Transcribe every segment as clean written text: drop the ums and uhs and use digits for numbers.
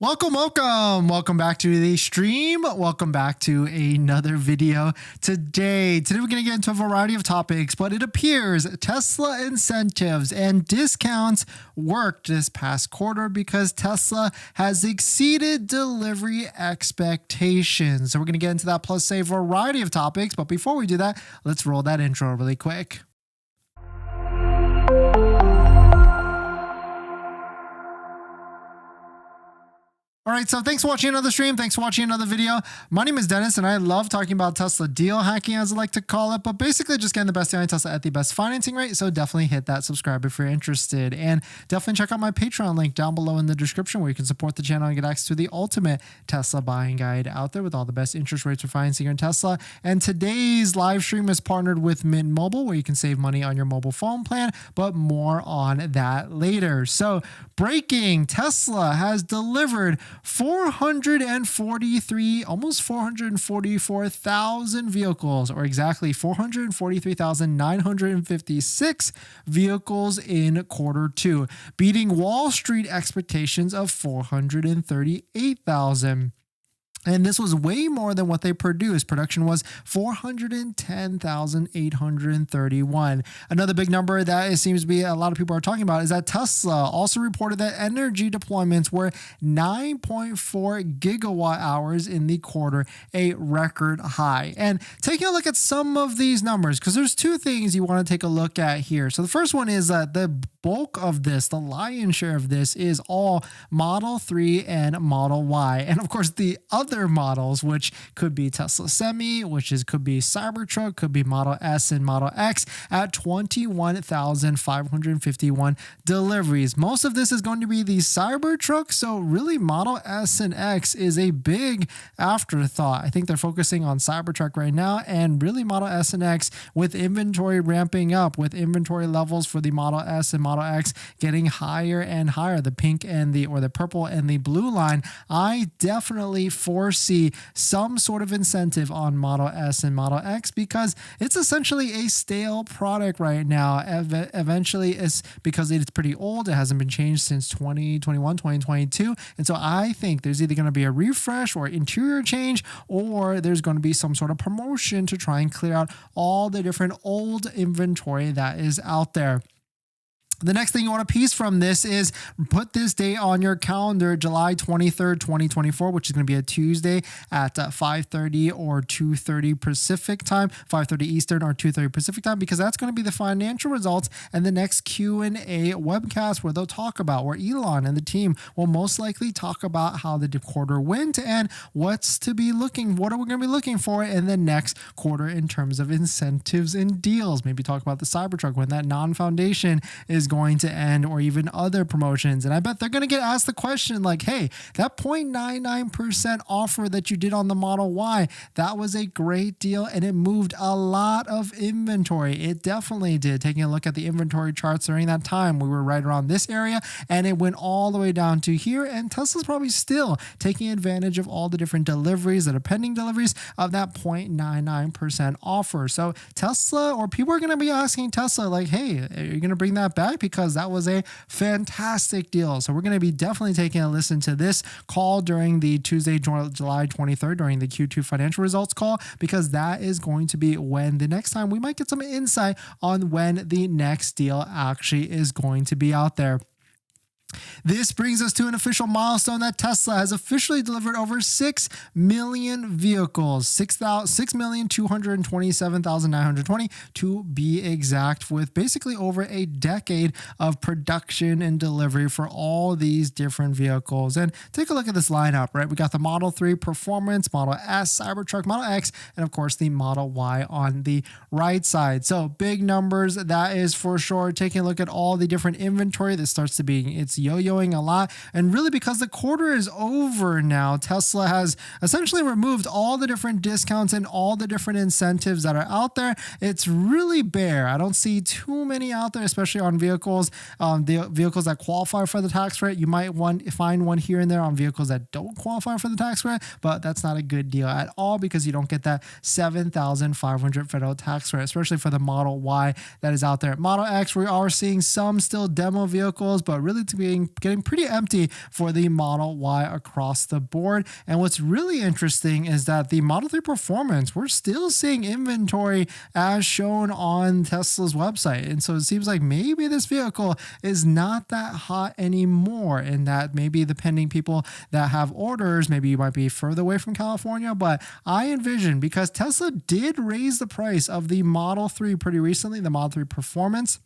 Welcome back to the stream. Welcome back to another video. Today we're going to get into a variety of topics, but it appears Tesla incentives and discounts worked this past quarter because Tesla has exceeded delivery expectations. So we're going to get into that plus a variety of topics. But before we do that, let's roll that intro really quick. All right, so thanks for watching another stream. Thanks for watching another video. My name is Dennis, and I love talking about Tesla deal hacking, as I like to call it, but basically just getting the best deal on Tesla at the best financing rate. So definitely hit that subscribe if you're interested, and definitely check out my Patreon link down below in the description where you can support the channel and get access to the ultimate Tesla buying guide out there with all the best interest rates for financing in Tesla. And today's live stream is partnered with Mint Mobile, where you can save money on your mobile phone plan, but more on that later. So breaking, Tesla has delivered 443, almost 444,000 vehicles, or exactly 443,956 vehicles in quarter two, beating Wall Street expectations of 438,000. And this was way more than what they produced. Production was 410,831. Another big number that it seems to be a lot of people are talking about is that Tesla also reported that energy deployments were 9.4 gigawatt hours in the quarter, a record high. And taking a look at some of these numbers, because there's two things you want to take a look at here. So the first one is that the bulk of this, the lion's share of this, is all Model 3 and Model Y. And of course, the other models, which could be Tesla Semi, could be Cybertruck, could be Model S and Model X, at 21,551 deliveries. Most of this is going to be the Cybertruck, so really Model S and X is a big afterthought. I think they're focusing on Cybertruck right now, and really Model S and X, with inventory ramping up, with inventory levels for the Model S and Model X getting higher and higher, the pink and the purple and the blue line, I definitely foresee some sort of incentive on Model S and Model X because it's essentially a stale product right now. Eventually, it's because it's pretty old. It hasn't been changed since 2021, 2022. And so I think there's either going to be a refresh or interior change, or there's going to be some sort of promotion to try and clear out all the different old inventory that is out there. The next thing you want to piece from this is put this date on your calendar, July 23rd, 2024, which is going to be a Tuesday at 5:30 or 2:30 Pacific time, 5:30 Eastern or 2:30 Pacific time, because that's going to be the financial results and the next Q&A webcast where they'll talk about, where Elon and the team will most likely talk about how the quarter went and what are we going to be looking for in the next quarter in terms of incentives and deals. Maybe talk about the Cybertruck, when that non-foundation is going to end, or even other promotions. And I bet they're going to get asked the question like, hey, that 0.99% offer that you did on the Model Y, that was a great deal and it moved a lot of inventory. It definitely did. Taking a look at the inventory charts during that time, we were right around this area and it went all the way down to here, and Tesla's probably still taking advantage of all the different deliveries that are pending deliveries of that 0.99% offer. So Tesla, or people are going to be asking Tesla like, hey, are you going to bring that back? Because that was a fantastic deal. So we're going to be definitely taking a listen to this call during the Tuesday, July 23rd, during the Q2 financial results call, because that is going to be when the next time we might get some insight on when the next deal actually is going to be out there. This brings us to an official milestone that Tesla has officially delivered over 6 million vehicles, 6,227,920 to be exact, with basically over a decade of production and delivery for all these different vehicles. And take a look at this lineup, right? We got the Model 3 Performance, Model S, Cybertruck, Model X, and of course the Model Y on the right side. So big numbers, that is for sure. Taking a look at all the different inventory, this starts to be, it's yo-yoing a lot. And really, because the quarter is over now, Tesla has essentially removed all the different discounts and all the different incentives that are out there. It's really bare. I don't see too many out there, especially on vehicles, the vehicles that qualify for the tax credit. You might find one here and there on vehicles that don't qualify for the tax credit, but that's not a good deal at all because you don't get that $7,500 federal tax credit, especially for the Model Y that is out there. Model X, we are seeing some still demo vehicles, but really to be getting pretty empty for the Model Y across the board. And what's really interesting is that the Model 3 Performance, we're still seeing inventory as shown on Tesla's website. And so it seems like maybe this vehicle is not that hot anymore, and that maybe the pending people that have orders, maybe you might be further away from California. But I envision, because Tesla did raise the price of the Model 3 pretty recently, the Model 3 Performance.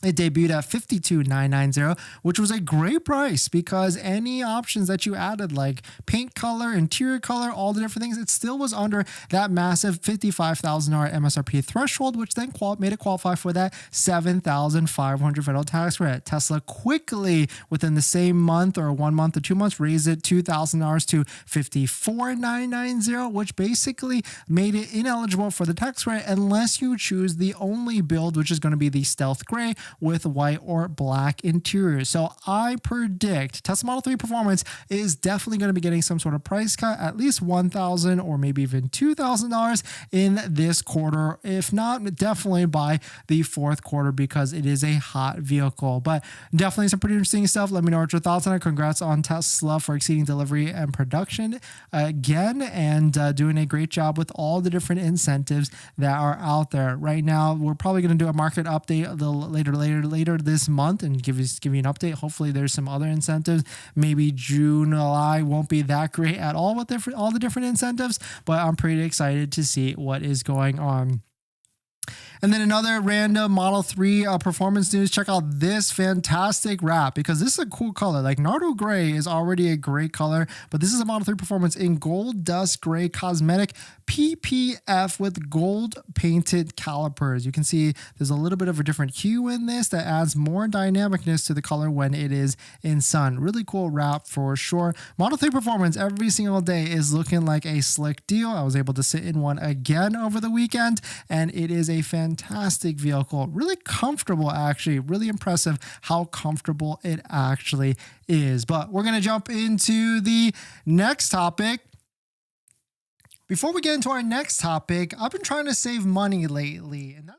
It debuted at $52,990, which was a great price because any options that you added, like paint color, interior color, all the different things, it still was under that massive $55,000 MSRP threshold, which then made it qualify for that $7,500 federal tax credit. Tesla quickly, within the same month or 1 month or 2 months, raised it $2,000 to $54,990, which basically made it ineligible for the tax credit unless you choose the only build, which is going to be the Stealth Gray with white or black interior. So I predict Tesla Model 3 Performance is definitely going to be getting some sort of price cut, at least $1,000 or maybe even $2,000 in this quarter, if not definitely by the fourth quarter, because it is a hot vehicle. But definitely some pretty interesting stuff. Let me know what your thoughts on it. Congrats on Tesla for exceeding delivery and production again, and doing a great job with all the different incentives that are out there right now. We're probably going to do a market update a little later this month and give you an update. Hopefully there's some other incentives. Maybe June, July won't be that great at all with all the different incentives, but I'm pretty excited to see what is going on. And then another random Model 3 performance news. Check out this fantastic wrap, because this is a cool color. Like Nardo Gray is already a great color, but this is a Model 3 Performance in Gold Dust Gray Cosmetic PPF with gold painted calipers. You can see there's a little bit of a different hue in this that adds more dynamicness to the color when it is in sun. Really cool wrap for sure. Model 3 Performance every single day is looking like a slick deal. I was able to sit in one again over the weekend, and it is a fantastic vehicle. Really comfortable, actually. Really impressive how comfortable it actually is. But we're going to jump into the next topic. Before we get into our next topic, I've been trying to save money lately, and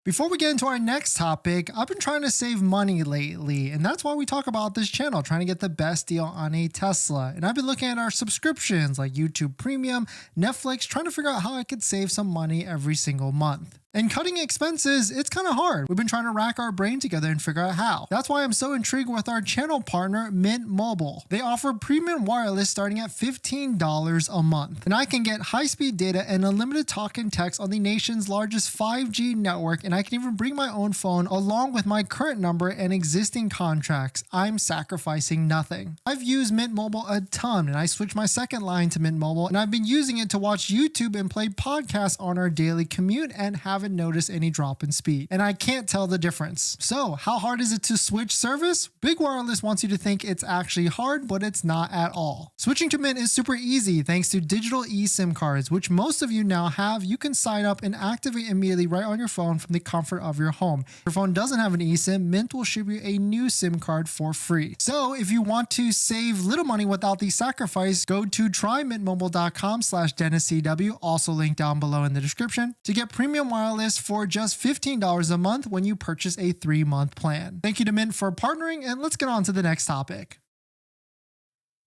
Before we get into our next topic, I've been trying to save money lately, and that's why we talk about this channel, trying to get the best deal on a Tesla. And I've been looking at our subscriptions like YouTube Premium, Netflix, trying to figure out how I could save some money every single month. And cutting expenses, it's kind of hard. We've been trying to rack our brain together and figure out how. That's why I'm so intrigued with our channel partner, Mint Mobile. They offer premium wireless starting at $15 a month. And I can get high-speed data and unlimited talk and text on the nation's largest 5G network, and I can even bring my own phone along with my current number and existing contracts. I'm sacrificing nothing. I've used Mint Mobile a ton, and I switched my second line to Mint Mobile, and I've been using it to watch YouTube and play podcasts on our daily commute and haven't noticed any drop in speed. And I can't tell the difference. So how hard is it to switch service? Big Wireless wants you to think it's actually hard, but it's not at all. Switching to Mint is super easy thanks to digital eSIM cards, which most of you now have. You can sign up and activate immediately right on your phone from the comfort of your home. If your phone doesn't have an eSIM, Mint will ship you a new SIM card for free. So if you want to save little money without the sacrifice, go to trymintmobile.com/DennisCW, also linked down below in the description, to get premium wireless for just $15 a month when you purchase a 3-month plan. Thank you to Mint for partnering, and let's get on to the next topic.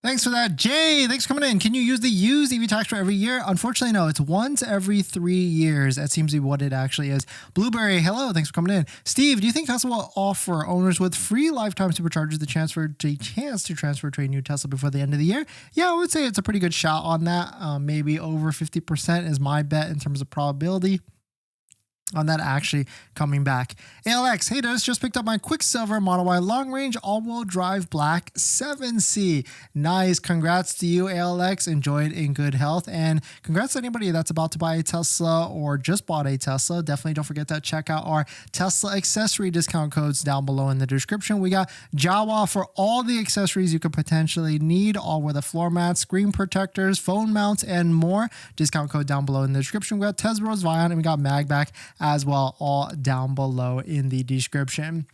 Thanks for that, Jay. Thanks for coming in. Can you use the used EV tax credit every year? Unfortunately, no. It's once every 3 years. That seems to be what it actually is. Blueberry, hello. Thanks for coming in. Steve, do you think Tesla will offer owners with free lifetime superchargers the chance to transfer to a new Tesla before the end of the year? Yeah, I would say it's a pretty good shot on that. Maybe over 50% is my bet in terms of probability on that actually coming back. ALX, hey Dennis, just picked up my Quicksilver Model Y long range all-wheel drive black 7C. Nice, congrats to you ALX, enjoy it in good health, and congrats to anybody that's about to buy a Tesla or just bought a Tesla. Definitely don't forget to check out our Tesla accessory discount codes down below in the description. We got Jawa for all the accessories you could potentially need, all with the floor mats, screen protectors, phone mounts, and more. Discount code down below in the description. We got Tesbros, Vion, and we got MAGBAK as well, all down below in the description.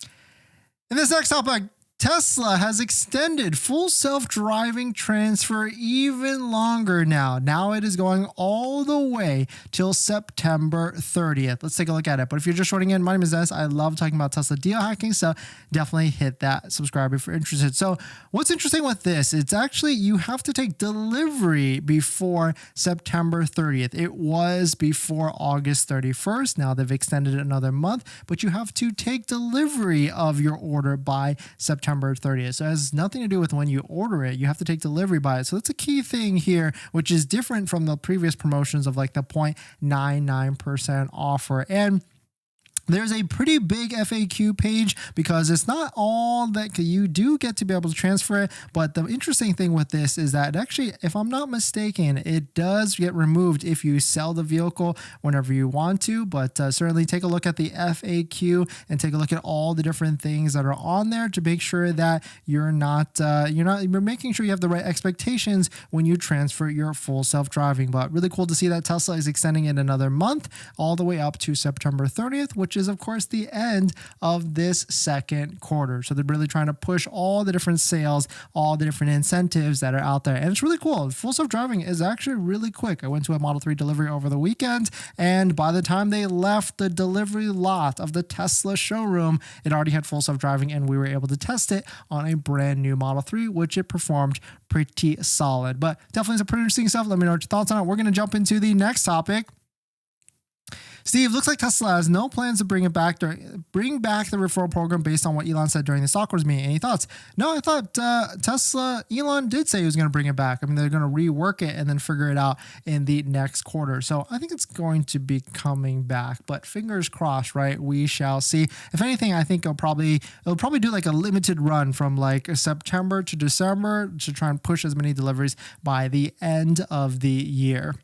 In this next topic, Tesla has extended full self-driving transfer even longer now. Now it is going all the way till September 30th. Let's take a look at it. But if you're just joining in, my name is Dennis. I love talking about Tesla deal hacking, so definitely hit that subscribe if you're interested. So what's interesting with this, it's actually you have to take delivery before September 30th. It was before August 31st. Now they've extended it another month, but you have to take delivery of your order by September 30th. So it has nothing to do with when you order it. You have to take delivery by it. So that's a key thing here, which is different from the previous promotions of like the 0.99% offer. And there's a pretty big FAQ page because it's not all that you do get to be able to transfer it. But the interesting thing with this is that actually, if I'm not mistaken, it does get removed if you sell the vehicle whenever you want to. But certainly take a look at the FAQ and take a look at all the different things that are on there to make sure that you're making sure you have the right expectations when you transfer your full self-driving. But really cool to see that Tesla is extending it another month all the way up to September 30th, which is of course the end of this second quarter. So they're really trying to push all the different sales, all the different incentives that are out there. And it's really cool. Full self-driving is actually really quick. I went to a Model 3 delivery over the weekend, and by the time they left the delivery lot of the Tesla showroom, it already had full self-driving, and we were able to test it on a brand new Model 3, which it performed pretty solid. But definitely some pretty interesting stuff. Let me know what your thoughts on it. We're going to jump into the next topic. Steve, looks like Tesla has no plans to bring back the referral program based on what Elon said during the stockholders meeting. Any thoughts? No, I thought Elon did say he was going to bring it back. I mean, they're going to rework it and then figure it out in the next quarter. So I think it's going to be coming back, but fingers crossed, right? We shall see. If anything, I think it'll probably do like a limited run from like September to December to try and push as many deliveries by the end of the year.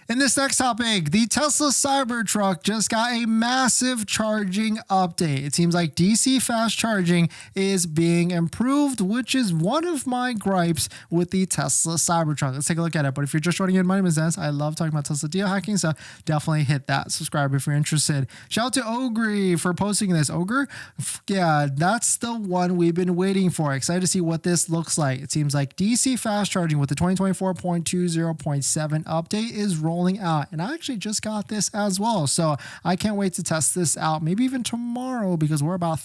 In this next topic, the Tesla Cybertruck just got a massive charging update. It seems like DC fast charging is being improved, which is one of my gripes with the Tesla Cybertruck. Let's take a look at it. But if you're just joining in, my name is Dennis. I love talking about Tesla deal hacking, so definitely hit that subscribe if you're interested. Shout out to Ogre for posting this. Ogre, yeah, that's the one we've been waiting for. Excited to see what this looks like. It seems like DC fast charging with the 2024.20.7 update is rolling out, and I actually just got this as well, so I can't wait to test this out, maybe even tomorrow, because we're at about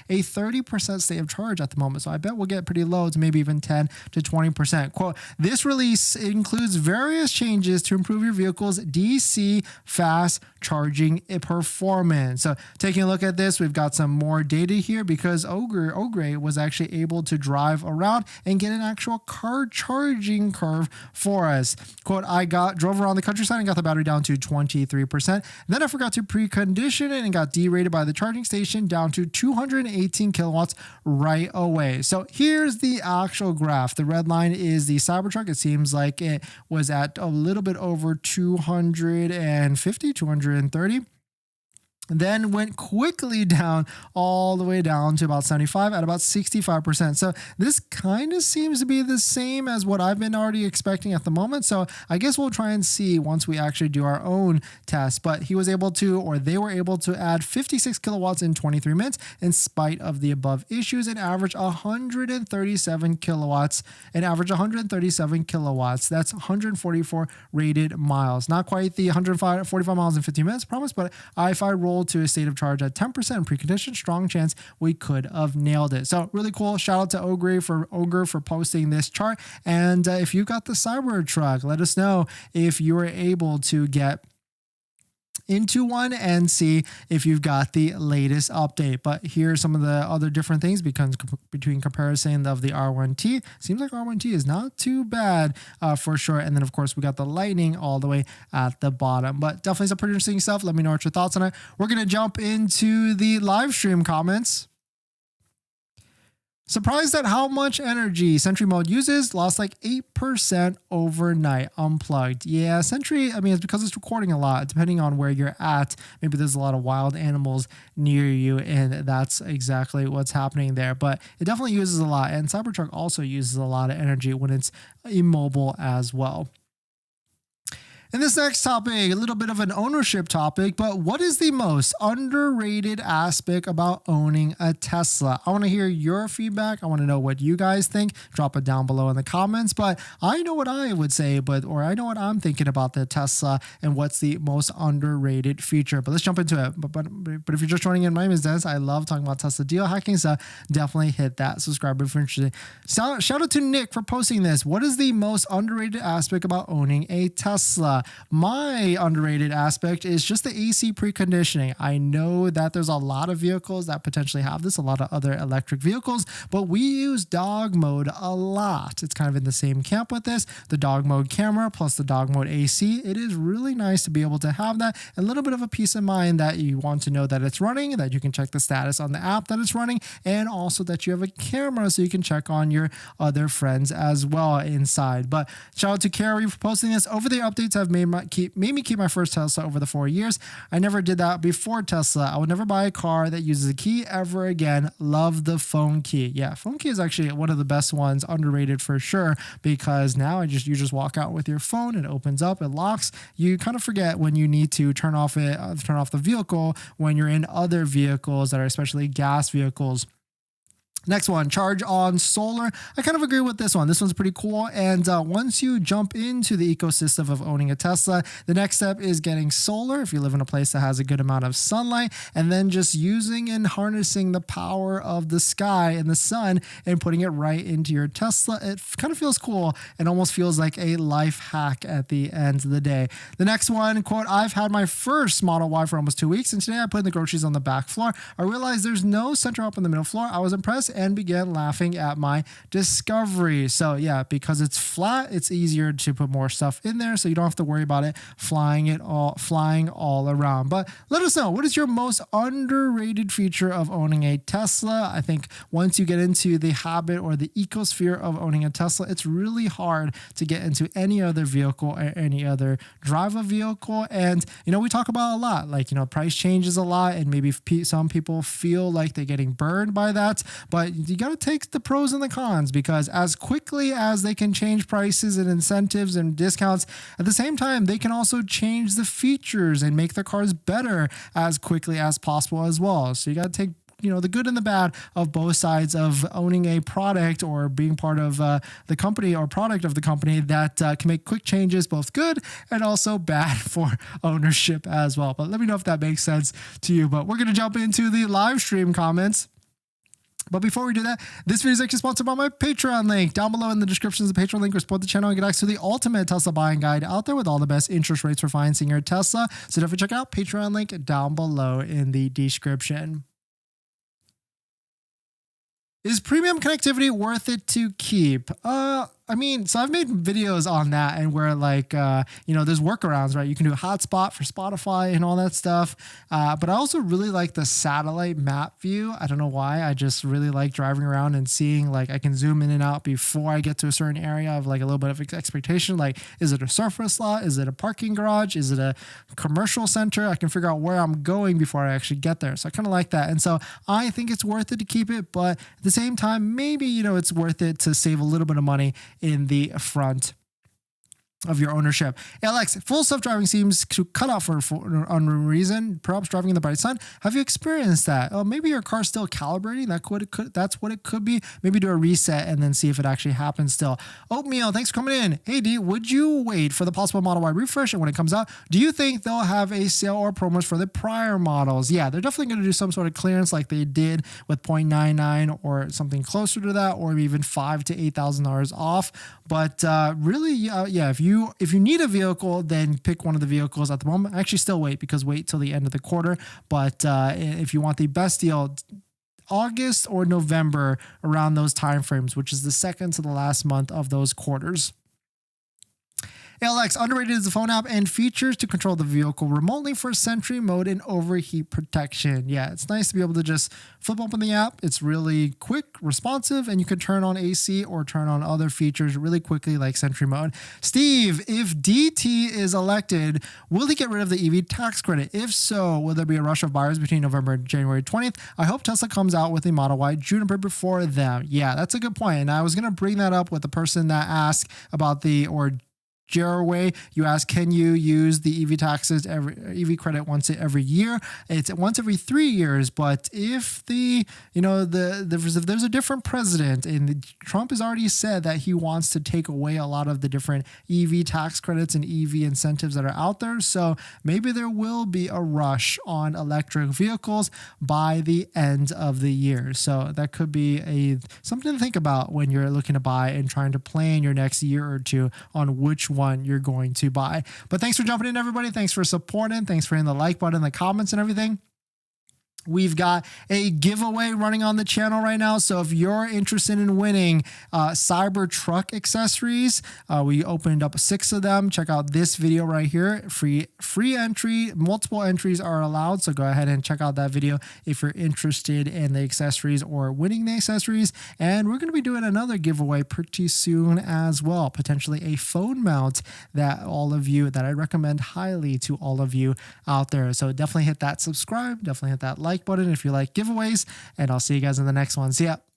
a 30% state of charge at the moment, so I bet we'll get pretty low to maybe even 10 to 20%. Quote, this release includes various changes to improve your vehicle's DC fast charging performance. So taking a look at this, we've got some more data here because Ogre was actually able to drive around and get an actual car charging curve for us. Quote, I drove around the countryside and got the battery down to 23%. Then I forgot to precondition it and got derated by the charging station down to 218 kilowatts right away. So here's the actual graph. The red line is the Cybertruck. It seems like it was at a little bit over 250, 230. Then went quickly down all the way down to about 75 at about 65%. So this kind of seems to be the same as what I've been already expecting at the moment. So I guess we'll try and see once we actually do our own test. But he was able to, or they were able to add 56 kilowatts in 23 minutes in spite of the above issues and average 137 kilowatts. That's 144 rated miles. Not quite the 145 miles in 15 minutes promised, but if I roll to a state of charge at 10% preconditioned, strong chance we could have nailed it. So really cool. Shout out to Ogre for posting this chart. And if you got the Cybertruck, let us know if you were able to get into one and see if you've got the latest update. But here's some of the other different things between comparison of the R1T. Seems like R1T is not too bad for sure. And then of course we got the Lightning all the way at the bottom. But definitely some pretty interesting stuff. Let me know what your thoughts on it. We're going to jump into the live stream comments. Surprised at how much energy Sentry mode uses. Lost like 8% overnight. Unplugged. Yeah, Sentry, I mean, it's because it's recording a lot. Depending on where you're at, maybe there's a lot of wild animals near you, and that's exactly what's happening there. But it definitely uses a lot, and Cybertruck also uses a lot of energy when it's immobile as well. In this next topic, a little bit of an ownership topic, but what is the most underrated aspect about owning a Tesla? I want to hear your feedback. I want to know what you guys think. Drop it down below in the comments, but I know what I would say, or I know what I'm thinking about the Tesla and what's the most underrated feature. But let's jump into it. But if you're just joining in, my name is Dennis. I love talking about Tesla deal hacking, so definitely hit that subscribe button if you're interested. Shout out to Nick for posting this. What is the most underrated aspect about owning a Tesla? My underrated aspect is just the AC preconditioning. I know that there's a lot of vehicles that potentially have this, a lot of other electric vehicles, but we use dog mode a lot. It's kind of in the same camp with this, the dog mode camera plus the dog mode AC. It is really nice to be able to have that, a little bit of a peace of mind that you want to know that it's running, that you can check the status on the app that it's running, and also that you have a camera so you can check on your other friends as well inside. But shout out to Carrie for posting this. Over the updates have made me keep my first Tesla over the 4 years. I never did that before Tesla. I would never buy a car that uses a key ever again. Love the phone key. Yeah, phone key is actually one of the best ones, underrated for sure, because now you just walk out with your phone, it opens up, it locks. You kind of forget when you need to turn off the vehicle when you're in other vehicles that are especially gas vehicles. Next one, charge on solar. I kind of agree with this one. This one's pretty cool. And once you jump into the ecosystem of owning a Tesla, the next step is getting solar if you live in a place that has a good amount of sunlight, and then just using and harnessing the power of the sky and the sun and putting it right into your Tesla. It kind of feels cool and almost feels like a life hack at the end of the day. The next one, quote, I've had my first Model Y for almost 2 weeks, and today I put the groceries on the back floor. I realized there's no center up in the middle floor. I was impressed and began laughing at my discovery. So yeah, because it's flat, it's easier to put more stuff in there, so you don't have to worry about it flying all around. But let us know, what is your most underrated feature of owning a Tesla? I think once you get into the habit or the ecosphere of owning a Tesla, it's really hard to get into any other vehicle or any other drive a vehicle. And we talk about a lot, like price changes a lot, and maybe some people feel like they're getting burned by that, but you got to take the pros and the cons, because as quickly as they can change prices and incentives and discounts, at the same time, they can also change the features and make their cars better as quickly as possible as well. So you got to take the good and the bad of both sides of owning a product or being part of the company or product of the company that can make quick changes, both good and also bad for ownership as well. But let me know if that makes sense to you. But we're going to jump into the live stream comments. But before we do that, this video is actually sponsored by my Patreon link. Down below in the description is the Patreon link. Support the channel and get access to the ultimate Tesla buying guide out there with all the best interest rates for financing your Tesla. So definitely check out Patreon link down below in the description. Is premium connectivity worth it to keep? So I've made videos on that, and where there's workarounds, right? You can do a hotspot for Spotify and all that stuff. But I also really like the satellite map view. I don't know why. I just really like driving around and seeing, I can zoom in and out before I get to a certain area of a little bit of expectation. Is it a surface lot? Is it a parking garage? Is it a commercial center? I can figure out where I'm going before I actually get there. So I kind of like that. And so I think it's worth it to keep it, but at the same time, maybe, it's worth it to save a little bit of money in the front of your ownership. Alex, full self-driving seems to cut off for unknown reason, perhaps driving in the bright sun. Have you experienced that? Oh, maybe your car's still calibrating. That's what it could be. Maybe do a reset and then see if it actually happens still. Oatmeal, thanks for coming in. Hey D, would you wait for the possible Model Y refresh, and when it comes out, do you think they'll have a sale or promos for the prior models? Yeah, they're definitely going to do some sort of clearance like they did with 0.99 or something closer to that, or even $5,000 to $8,000 off. But really, yeah, if you need a vehicle, then pick one of the vehicles at the moment. Actually, still wait till the end of the quarter. But if you want the best deal, August or November, around those timeframes, which is the second to the last month of those quarters. ALX, underrated is the phone app and features to control the vehicle remotely for Sentry mode and overheat protection. Yeah, it's nice to be able to just flip open the app. It's really quick, responsive, and you can turn on AC or turn on other features really quickly like Sentry mode. Steve, if DT is elected, will he get rid of the EV tax credit? If so, will there be a rush of buyers between November and January 20th? I hope Tesla comes out with a Model Y Juniper before them. Yeah, that's a good point. And I was going to bring that up with the person that asked about way. You ask, can you use the EV taxes EV credit once every year? It's once every 3 years. But if if there's a different president, and Trump has already said that he wants to take away a lot of the different EV tax credits and EV incentives that are out there. So maybe there will be a rush on electric vehicles by the end of the year. So that could be something to think about when you're looking to buy and trying to plan your next year or two on which one you're going to buy. But thanks for jumping in, everybody. Thanks for supporting. Thanks for hitting the like button, the comments and everything. We've got a giveaway running on the channel right now. So if you're interested in winning Cybertruck accessories, we opened up 6 of them. Check out this video right here. Free entry. Multiple entries are allowed. So go ahead and check out that video if you're interested in the accessories or winning the accessories. And we're going to be doing another giveaway pretty soon as well. Potentially a phone mount that I recommend highly to all of you out there. So definitely hit that subscribe. Definitely hit that like button if you like giveaways, and I'll see you guys in the next one. See ya.